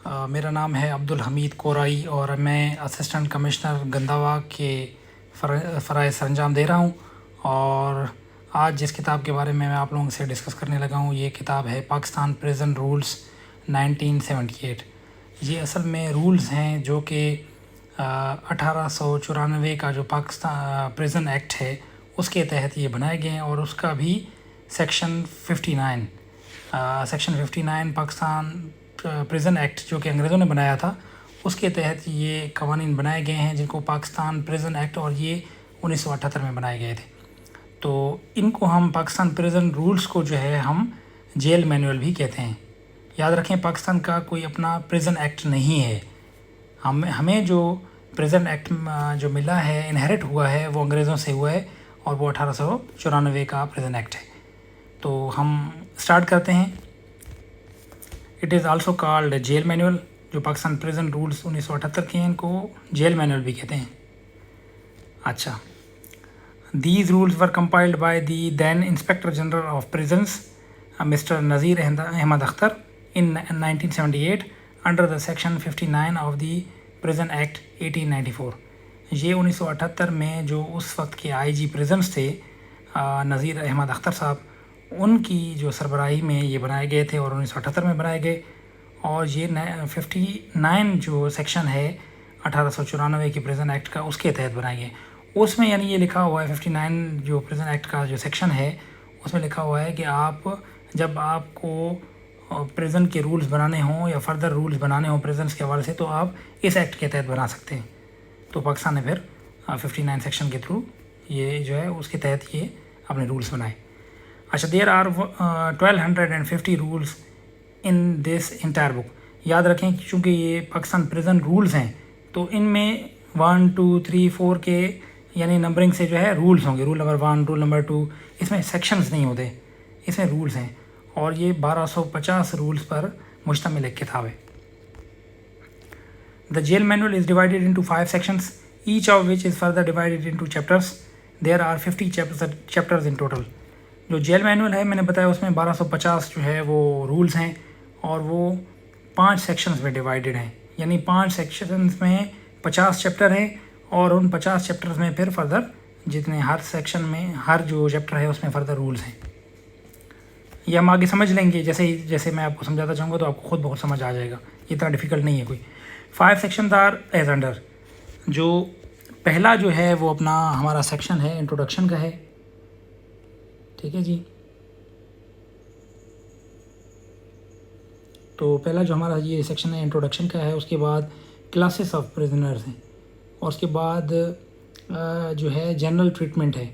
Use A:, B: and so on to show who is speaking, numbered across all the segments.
A: मेरा नाम है अब्दुल हमीद कोराई और मैं असिस्टेंट कमिश्नर गंदावा के फ़राइज़ सरंजाम दे रहा हूँ। और आज जिस किताब के बारे में मैं आप लोगों से डिस्कस करने लगा हूँ, ये किताब है पाकिस्तान प्रिजन रूल्स 1978। ये असल में रूल्स हैं जो कि 1894 का जो पाकिस्तान प्रिजन एक्ट है उसके तहत ये बनाए गए हैं। और उसका भी सेक्शन 59 पाकिस्तान प्रिजन एक्ट जो कि अंग्रेज़ों ने बनाया था उसके तहत ये कवानीन बनाए गए हैं, जिनको पाकिस्तान प्रिजन एक्ट, और ये 1978 में बनाए गए थे। तो इनको हम पाकिस्तान प्रिजन रूल्स को जो है हम जेल मैनुअल भी कहते हैं। याद रखें, पाकिस्तान का कोई अपना प्रिजन एक्ट नहीं है। हमें जो प्रिजन एक्ट जो मिला है, इनहेरिट हुआ है, वो अंग्रेज़ों से हुआ है और वो 1894 का प्रिजन एक्ट है। तो हम स्टार्ट करते हैं। It is also called jail manual. जो पाकिस्तान प्रिजन रूल्स 1978 के हैं, इनको जेल मैनुअल भी कहते हैं। अच्छा, these rules were compiled by the then inspector general of prisons mister Nazir Ahmad Akhtar in 1978 under the section 59 of the prison act 1894। ये 1978 में जो उस वक्त के IG प्रिजन्स थे, नज़ीर अहमद अख्तर साहब, उनकी जो सरबराही में ये बनाए गए थे और 1978 में बनाए गए। और ये 59 जो सेक्शन है 1894 की प्रिजन एक्ट का, उसके तहत बनाए गए। उसमें यानी ये लिखा हुआ है, 59 जो प्रिजन एक्ट का जो सेक्शन है उसमें लिखा हुआ है कि जब आपको प्रिजन के रूल्स बनाने हों या फर्दर रूल्स बनाने हों प्रिजन्स के हवाले से, तो आप इस एक्ट के तहत बना सकते हैं। तो पाकिस्तान ने फिर 59 सेक्शन के थ्रू ये जो है उसके तहत ये अपने रूल्स बनाए। अच्छा, there are 1250 rules in this entire book. याद रखें, चूँकि ये पाकिस्तान प्रिजन रूल्स हैं तो इनमें 1, 2, 3, 4 के यानी नंबरिंग से जो है रूल्स होंगे। रूल नंबर 1, रूल नंबर 2, इसमें सेक्शंस नहीं होते, इसमें रूल्स हैं। और ये 1250 रूल्स पर मुश्तमिल एक किताब है। The jail manual is divided into 5 sections, each of which is further divided into chapters. There are 50 chapters in total. जो जेल मैनुअल है, मैंने बताया, उसमें 1250 जो है वो रूल्स हैं और वो 5 सेक्शंस में डिवाइडेड हैं। यानी 5 सेक्शंस में 50 चैप्टर हैं और उन 50 चैप्टर्स में फिर फर्दर जितने हर सेक्शन में हर जो चैप्टर है उसमें फर्दर रूल्स हैं। ये हम आगे समझ लेंगे, जैसे मैं आपको समझाता चाहूँगा तो आपको खुद बहुत समझ आ जाएगा। ये इतना डिफ़िकल्ट नहीं है कोई। 5 सेक्शंस आर एज अंडर। जो पहला जो है वो अपना हमारा सेक्शन है इंट्रोडक्शन का है, ठीक है जी। तो पहला जो हमारा ये सेक्शन है इंट्रोडक्शन का है, उसके बाद क्लासेस ऑफ प्रिजनर्स हैं, और उसके बाद जो है जनरल ट्रीटमेंट है,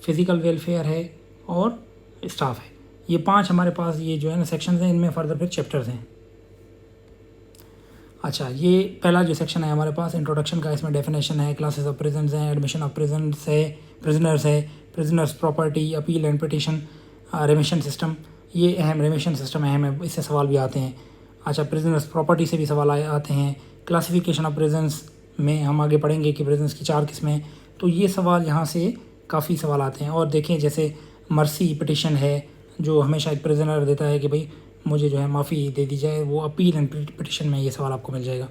A: फिज़िकल वेलफेयर है और स्टाफ है। ये 5 हमारे पास ये जो है ना सेक्शंस हैं, इनमें फर्दर फिर चैप्टर्स हैं। अच्छा, ये पहला जो सेक्शन है हमारे पास इंट्रोडक्शन का, इसमें डेफिनेशन है, क्लासेस ऑफ प्रिजन्स हैं, एडमिशन ऑफ प्रिजन्स है, prisoners property, appeal and petition, रेमिशन system. ये अहम रेमिशन सिस्टम अहम है, इससे सवाल भी आते हैं। अच्छा, प्रिजनर्स प्रॉपर्टी से भी सवाल आते हैं। क्लासिफिकेशन ऑफ प्रिजन्स में हम आगे पढ़ेंगे कि प्रिजन्स की 4 किस्में हैं। तो ये सवाल यहाँ से काफ़ी सवाल आते हैं। और देखें, जैसे मर्सी पिटिशन है, जो हमेशा एक प्रिजनर देता है कि भाई मुझे जो है माफ़ी दे दी जाए, वो अपील एंड पिटिशन में ये सवाल आपको मिल जाएगा।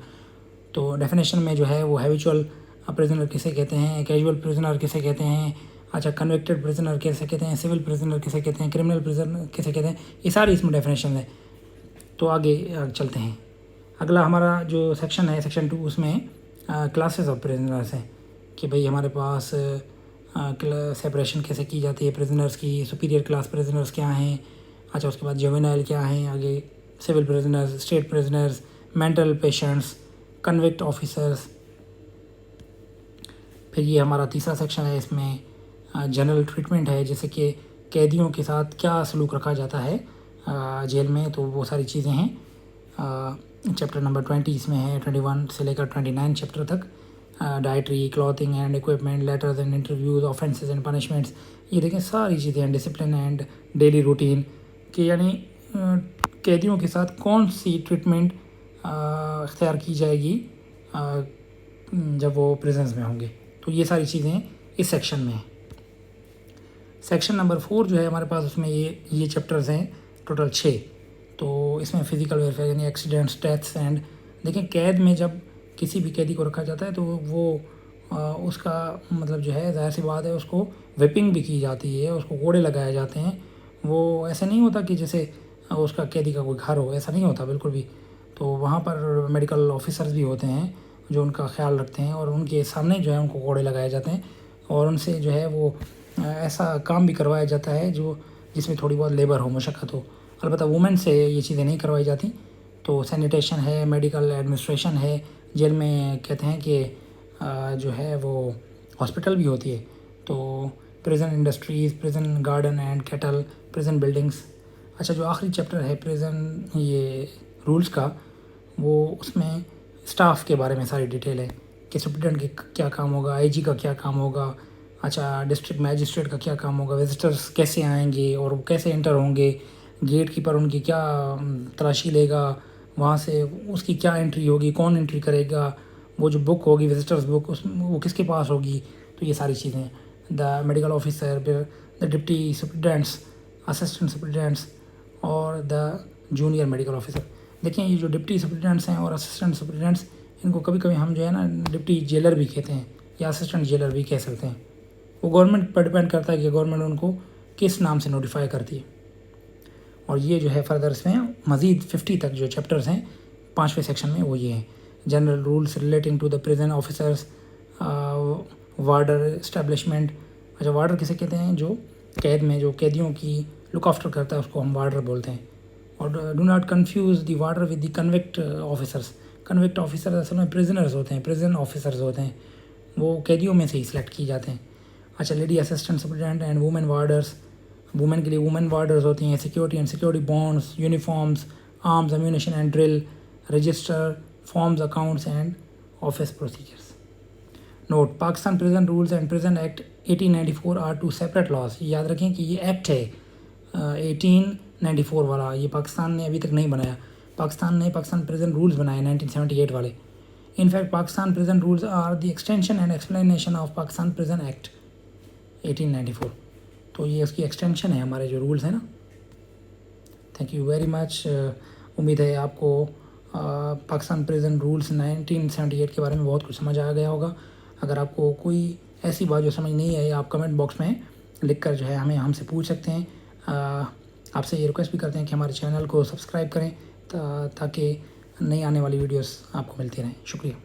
A: तो डेफिनेशन में जो है वो हैबिचुअल प्रिजनर किसे कहते हैं, कैजुअल प्रिजनर किसे कहते हैं, अच्छा कन्विक्टेड प्रिजनर किसे कहते हैं, सिविल प्रिजनर किसे कहते हैं, क्रिमिनल प्रिजनर किसे कहते हैं, ये सारी इसमें डेफिनेशन है। तो आगे चलते हैं। अगला हमारा जो सेक्शन है सेक्शन 2, उसमें क्लासेस ऑफ प्रिजनर्स हैं कि भाई हमारे पास सेपरेशन कैसे की जाती है प्रिजनर्स की, सुपीरियर क्लास प्रिजनर्स क्या हैं। अच्छा, उसके बाद जुवेनाइल क्या हैं, आगे civil prisoners, state prisoners, mental patients, convict officers. फिर ये हमारा तीसरा सेक्शन है, इसमें जनरल ट्रीटमेंट है, जैसे कि कैदियों के साथ क्या सलूक रखा जाता है जेल में, तो वो सारी चीज़ें हैं। चैप्टर नंबर 20 इसमें है, 21 से लेकर 29 चैप्टर तक। Dietary, clothing and equipment, letters and interviews, offences and punishments, ये देखें सारी चीज़ें हैं। डिसिप्लिन एंड डेली रूटीन, कि यानी कैदियों के साथ कौन सी ट्रीटमेंट इख्तियार की जाएगी जब वो प्रिजन्स में होंगे। तो ये सारी चीज़ें इस सेक्शन में हैं। सेक्शन नंबर 4 जो है हमारे पास, उसमें ये चैप्टर्स हैं टोटल 6। तो इसमें फ़िज़िकल वेलफेयर यानी एक्सीडेंट्स, डेथ्स एंड देखिए कैद में जब किसी भी कैदी को रखा जाता है तो वो उसका मतलब जो है ज़ाहिर सी बात है उसको व्हिपिंग भी की जाती है, उसको कोड़े लगाए जाते हैं। वो ऐसा नहीं होता कि जैसे उसका कैदी का कोई घर हो, ऐसा नहीं होता बिल्कुल भी। तो वहाँ पर मेडिकल ऑफिसर्स भी होते हैं जो उनका ख्याल रखते हैं और उनके सामने जो है उनको कोड़े लगाए जाते हैं और उनसे जो है वो ऐसा काम भी करवाया जाता है जो जिसमें थोड़ी बहुत लेबर हो, मशक्क़त हो। अलबत्ता वुमेन से ये चीज़ें नहीं करवाई जाती। तो सैनिटेशन है, मेडिकल एडमिनिस्ट्रेशन है, जेल में कहते हैं कि जो है वो हॉस्पिटल भी होती है। तो prison industries, prison garden and cattle, prison buildings. अच्छा, जो आखिरी चैप्टर है प्रिजन ये रूल्स का, वो उसमें स्टाफ के बारे में सारी डिटेल है कि सुप्रिटेंडेंट के क्या काम होगा, आईजी का क्या काम होगा, अच्छा डिस्ट्रिक्ट मैजिस्ट्रेट का क्या काम होगा, विजिटर्स कैसे आएंगे और वो कैसे एंटर होंगे, गेट कीपर उनकी क्या तलाशी लेगा, वहाँ से उसकी क्या एंट्री होगी, कौन एंट्री करेगा, वो जो बुक होगी विजिटर्स बुक उस वो किसके पास होगी। तो ये सारी चीज़ें द मेडिकल ऑफिसर, फिर the deputy superintendents, assistant superintendents और द जूनियर मेडिकल ऑफिसर। देखिए ये जो डिप्टी सुप्रिटेंडेंट्स हैं और असिस्टेंट सुप्रिटेंडेंट्स, इनको कभी कभी हम जो है ना डिप्टी जेलर भी कहते हैं या असिस्टेंट जेलर भी कह सकते हैं। वो गवर्नमेंट पर डिपेंड करता है कि गवर्नमेंट उनको किस नाम से नोटिफाई करती है। और ये जो है फर्दर इसमें मज़ीद 50 तक जो चैप्टर्स हैं 5वें सेक्शन में वो ये हैं। General rules relating to the prison officers, warder establishment. अच्छा, वार्डर किसे कहते हैं? जो कैद में जो कैदियों की लुक आफ्टर करता है उसको हम वार्डर बोलते हैं। और do not confuse the warder with the convict officers. Convict officer असल में प्रिजनर्स होते हैं, प्रिजन ऑफिसर्स होते हैं, वो कैदियों में से ही सिलेक्ट किए जाते हैं। अच्छा, lady assistant superintendent and women warders. Women के लिए वुमेन वार्डर्स होती हैं। Security and security bonds, uniforms, arms, ammunition and drill, register, forms, accounts and office procedures. Note, Pakistan prison rules and prison act 1894 are two separate laws. याद रखें कि ये act है 1894 वाला, ये पाकिस्तान ने अभी तक नहीं बनाया। पाकिस्तान ने पाकिस्तान प्रिजन रूल्स बनाए 1978 वाले। In fact Pakistan prison rules are the extension and explanation of Pakistan prison act 1894। तो ये उसकी एक्सटेंशन है, हमारे जो रूल्स हैं ना। Thank you very much. उम्मीद है आपको पाकिस्तान प्रिजन रूल्स 1978 के बारे में बहुत कुछ समझ आ गया होगा। अगर आपको कोई ऐसी बात जो समझ नहीं आई, आप कमेंट बॉक्स में लिख कर जो है हमसे पूछ सकते हैं। आपसे ये रिक्वेस्ट भी करते हैं कि हमारे चैनल को सब्सक्राइब करें ताकि नई आने वाली वीडियोस आपको मिलती रहें। शुक्रिया।